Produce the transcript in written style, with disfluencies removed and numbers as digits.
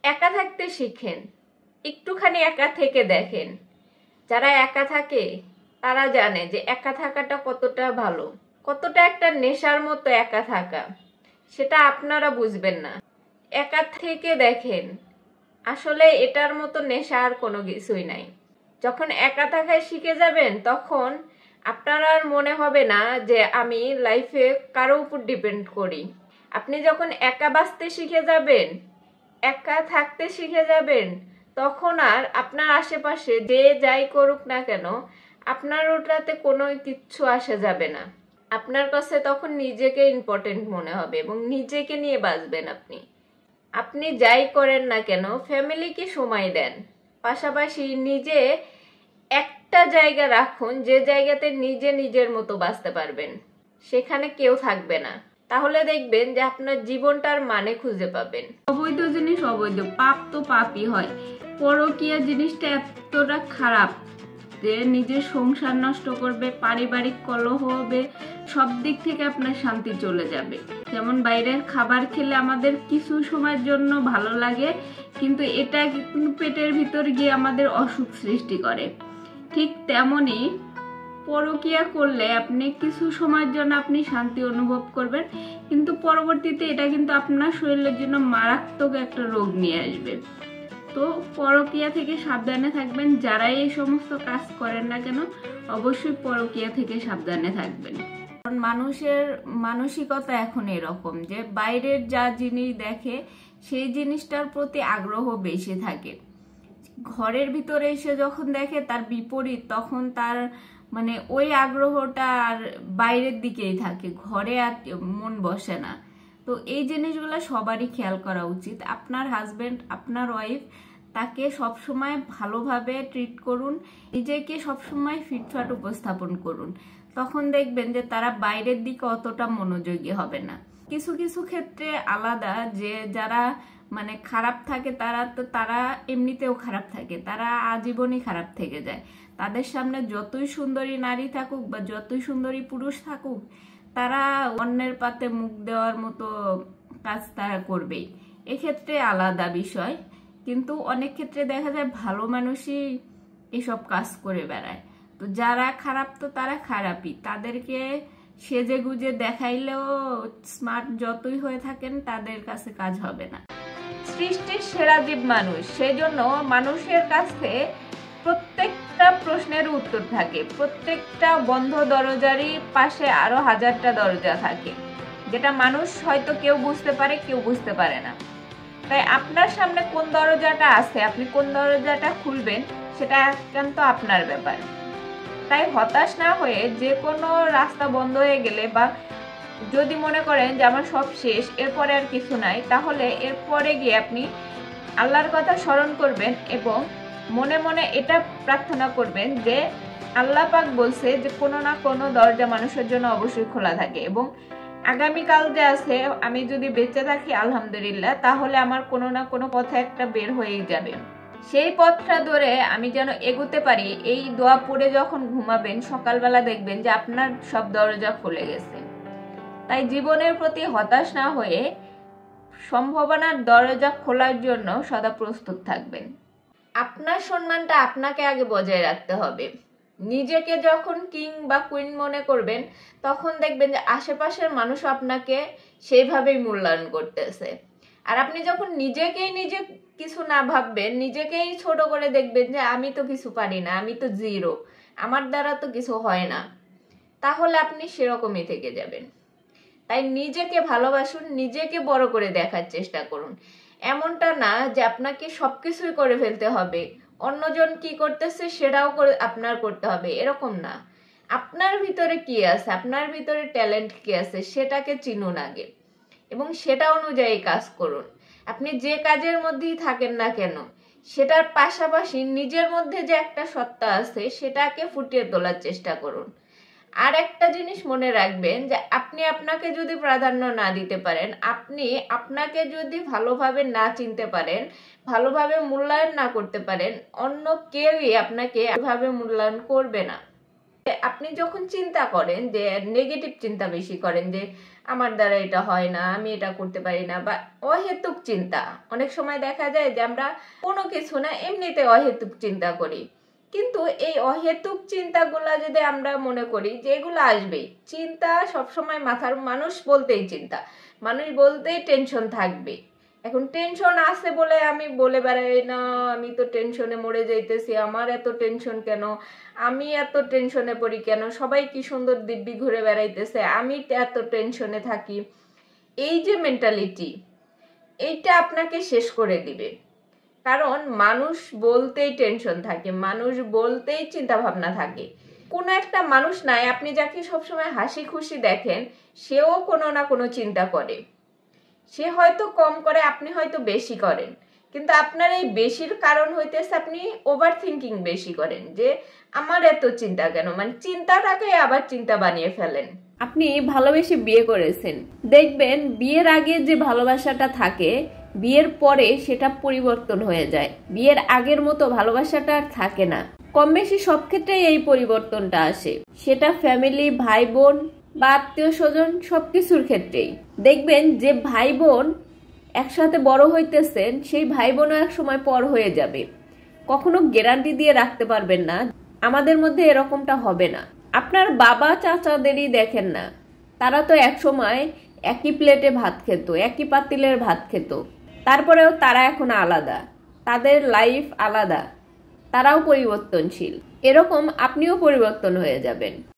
একা থাকতে শিখেন, একটুখানি একা থেকে দেখেন। যারা একা থাকে তারা জানে যে একা থাকাটা কতটা ভালো, কতটা একটা নেশার মতো একা থাকা, সেটা আপনারা বুঝবেন না। একা থেকে দেখেন, আসলে এটার মতো নেশা আর কোনো কিছুই নাই। যখন একা থাকায় শিখে যাবেন তখন আপনার আর মনে হবে না যে আমি লাইফে কারো উপর ডিপেন্ড করি। আপনি যখন একা বাঁচতে শিখে যাবেন, একা থাকতে শিখে যাবেন, তখন আর আপনার আশেপাশে যে যাই করুক না কেন আপনার ওটাতে কোনো কিচ্ছু আসে যাবে না। আপনার কাছে তখন নিজেকে ইম্পর্টেন্ট মনে হবে এবং নিজেকে নিয়ে বাঁচবেন। আপনি যাই করেন না কেন ফ্যামিলিকে সময় দেন, পাশাপাশি নিজে একটা জায়গা রাখুন যে জায়গাতে নিজে নিজের মতো বাঁচতে পারবেন, সেখানে কেউ থাকবে না। তাহলে দেখবেন যে আপনার জীবনটার মানে খুঁজে পাবেন। অবৈধ জিনিস অবৈধ, পাপ তো পাপই হয়। পরকীয়া জিনিসটা এতটা খারাপ যে নিজের সংসার নষ্ট করবে, পারিবারিক কলহ হবে, সব দিক থেকে আপনার শান্তি চলে যাবে। যেমন বাইরের খাবার খেলে আমাদের কিছু সময়ের জন্য ভালো লাগে, কিন্তু এটা কিন্তু পেটের ভিতর গিয়ে আমাদের অসুখ সৃষ্টি করে। ঠিক তেমনি পরকীয়া করলে আপনি কিছু সময়ের জন্য আপনি শান্তি অনুভব করবেন, কিন্তু পরবর্তীতে এটা কিন্তু আপনার শরীরের জন্য মারাত্মক একটা রোগ নিয়ে আসবে। তো পরকীয়া থেকে সাবধানে থাকবেন। যারাই এই সমস্ত কাজ করেন না কেন অবশ্যই পরকীয়া থেকে সাবধানে থাকবেন। কারণ মানুষের মানসিকতা এখন এরকম যে বাইরের যা জিনিস দেখে সেই জিনিসটার প্রতি আগ্রহ বেশি থাকে। ঘরের ভিতরে এসে যখন দেখে তার বিপরীত, তখন তার মানে ওই আগ্রহটা আর বাইরের দিকেই থাকে, ঘরে আর মন বসে না। তো এই জিনিসগুলো সবারই খেয়াল করা উচিত। আপনার হাজবেন্ড, আপনার ওয়াইফ, তাকে সবসময় ভালোভাবে ট্রিট করুন, নিজেকে সবসময় ফিটফাট উপস্থাপন করুন। তখন দেখবেন যে তারা বাইরের দিকে অতটা মনোযোগী হবে না। কিছু কিছু ক্ষেত্রে আলাদা, যে যারা মানে খারাপ থাকে তারা এমনিতেও খারাপ থাকে, তারা আজীবনই খারাপ থেকে যায়। তাদের সামনে যতই সুন্দরী নারী থাকুক বা যতই সুন্দরী পুরুষ থাকুক, তারা অন্যের পাতে মুখ দেওয়ার মতো কাজ তারা করবেই। এক্ষেত্রে আলাদা বিষয়। কিন্তু অনেক ক্ষেত্রে দেখা যায় ভালো মানুষই এসব কাজ করে বেড়ায়। তো যারা খারাপ তো তারা খারাপই, তাদেরকে সেজে গুজে দেখাইলেও স্মার্ট যতই হয়ে থাকেন তাদের কাছে কাজ হবে না। সৃষ্টির সেরা জীব মানুষ, সেজন্য মানুষের কাছে প্রত্যেকটা প্রশ্নের উত্তর থাকে। প্রত্যেকটা বন্ধ দরজারই পাশে আরো হাজারটা দরজা থাকে, যেটা মানুষ হয়তো কেউ বুঝতে পারে, কেউ বুঝতে পারে না। তাই আপনার সামনে কোন দরজাটা আছে, আপনি কোন দরজাটা খুলবেন, সেটা একান্ত আপনার ব্যাপার। তাই হতাশ না হয়ে যে কোনো রাস্তা বন্ধ হয়ে গেলে বা যদি মনে করেন যে আমার সব শেষ, এরপরে আর কিছু নাই, তাহলে এরপরে গিয়ে আপনি আল্লাহর কথা স্মরণ করবেন এবং মনে মনে এটা প্রার্থনা করবেন যে আল্লাহ পাক বলছে যে কোনো না কোনো দরজা মানুষের জন্য অবশ্যই খোলা থাকে, এবং আগামীকাল যে আছে আমি যদি বেঁচে থাকি আলহামদুলিল্লাহ, তাহলে আমার কোনো না কোনো পথে একটা বের হয়েই যাবে। সেই পথটা ধরে আমি যেন এগোতে পারি, এই দোয়া পড়ে যখন ঘুমাবেন সকালবেলা দেখবেন যে আপনার সব দরজা খুলে গেছে। তাই জীবনের প্রতি হতাশ না হয়ে সম্ভাবনার দরজা খোলার জন্য সদা প্রস্তুত থাকবেন। আপনার সম্মানটা আপনাকে আগে বজায় রাখতে হবে। নিজেকে যখন কিং বা কুইন মনে করবেন, তখন দেখবেন যে আশেপাশের মানুষ আপনাকে সেইভাবেই মূল্যায়ন করতেছে। আর আপনি যখন নিজেকেই নিজে কিছু না ভাববেন, নিজেকেই ছোট করে দেখবেন যে আমি তো কিছু পারি না, আমি তো জিরো, আমার দ্বারা তো কিছু হয় না, তাহলে আপনি সেরকমই থেকে যাবেন। তাই নিজেকে ভালোবাসুন, নিজেকে বড় করে দেখার চেষ্টা করুন। এমনটা না যে আপনাকে সবকিছুই করে ফেলতে হবে, অন্যজন কি করতেছে সেটাও করে আপনার করতে হবে, এরকম না। আপনার ভিতরে কি আছে, আপনার ভিতরে ট্যালেন্ট কি আছে, সেটাকে চিনুন আগে এবং সেটা অনুযায়ী কাজ করুন। আপনি যে কাজের মধ্যেই থাকেন না কেন, সেটার পাশাপাশি নিজের মধ্যে যে একটা সত্তা আছে সেটাকে ফুটিয়ে তোলার চেষ্টা করুন। আর একটা জিনিস মনে রাখবেন যে আপনি আপনাকে যদি প্রাধান্য না দিতে পারেন, আপনি আপনাকে যদি ভালোভাবে না চিনতে পারেন, ভালোভাবে মূল্যায়ন না করতে পারেন, অন্য কেউই আপনাকে ভাবে মূল্যায়ন করবে না। আপনি যখন চিন্তা করেন যে নেগেটিভ চিন্তা বেশি করেন, যে আমার দ্বারা এটা হয় না, আমি এটা করতে পারি না, বা অহেতুক চিন্তা, অনেক সময় দেখা যায় যে আমরা কোনো কিছু না এমনিতে অহেতুক চিন্তা করি। কিন্তু এই অহেতুক চিন্তাগুলা যদি আমরা মনে করি যে এগুলো আসবেই, চিন্তা সবসময় মাথার, মানুষ বলতেই চিন্তা, মানুষ বলতেই টেনশন থাকবে। এখন টেনশন আছে বলে আমি বলে বেড়াই না আমি তো টেনশনে মরে যাইতেছি, আমার এত টেনশন কেন, আমি এত টেনশনে পড়ি কেন, সবাই কি সুন্দর দিব্যি ঘুরে বেড়াইতেছে, আমি এত টেনশনে থাকি। এই যে মেন্টালিটি, এইটা আপনাকে শেষ করে দিবে। কারণ মানুষ বলতেই টেনশন থাকে, মানুষ বলতেই চিন্তা ভাবনা থাকে। কোনো একটা মানুষ নাই আপনি যাকে সবসময় হাসি খুশি দেখেন, সেও কোনো না কোনো চিন্তা করে। সে হয়তো কম করে, আপনি হয়তো বেশি করেন, কিন্তু আপনার এই বেশির কারণ হইতেছে আপনি ওভার থিঙ্কিং বেশি করেন, যে আমার এত চিন্তা কেন, মানে চিন্তাটাকে আবার চিন্তা বানিয়ে ফেলেন। আপনি ভালোবেসে বিয়ে করেছেন, দেখবেন বিয়ের আগে যে ভালোবাসাটা থাকে বিয়ের পরে সেটা পরিবর্তন হয়ে যায়, বিয়ের আগের মতো ভালোবাসাটা আর থাকে না। কম বেশি সব ক্ষেত্রেই এই পরিবর্তনটা আসে, সেটা ফ্যামিলি, ভাই বোন বা আত্মীয় স্বজন, সবকিছুর ক্ষেত্রেই। দেখবেন যে ভাই বোন একসাথে বড় হইতেছেন, সেই ভাই বোনও এক সময় পর হয়ে যাবে। কখনো গ্যারান্টি দিয়ে রাখতে পারবেন না আমাদের মধ্যে এরকমটা হবে না। আপনার বাবা চাচাদেরই দেখেন না, তারা তো এক সময় একই প্লেটে ভাত খেত, একই পাতিলের ভাত খেত, তারপরেও তারা এখন আলাদা, তাদের লাইফ আলাদা, তারাও পরিবর্তনশীল। এরকম আপনিও পরিবর্তন হয়ে যাবেন।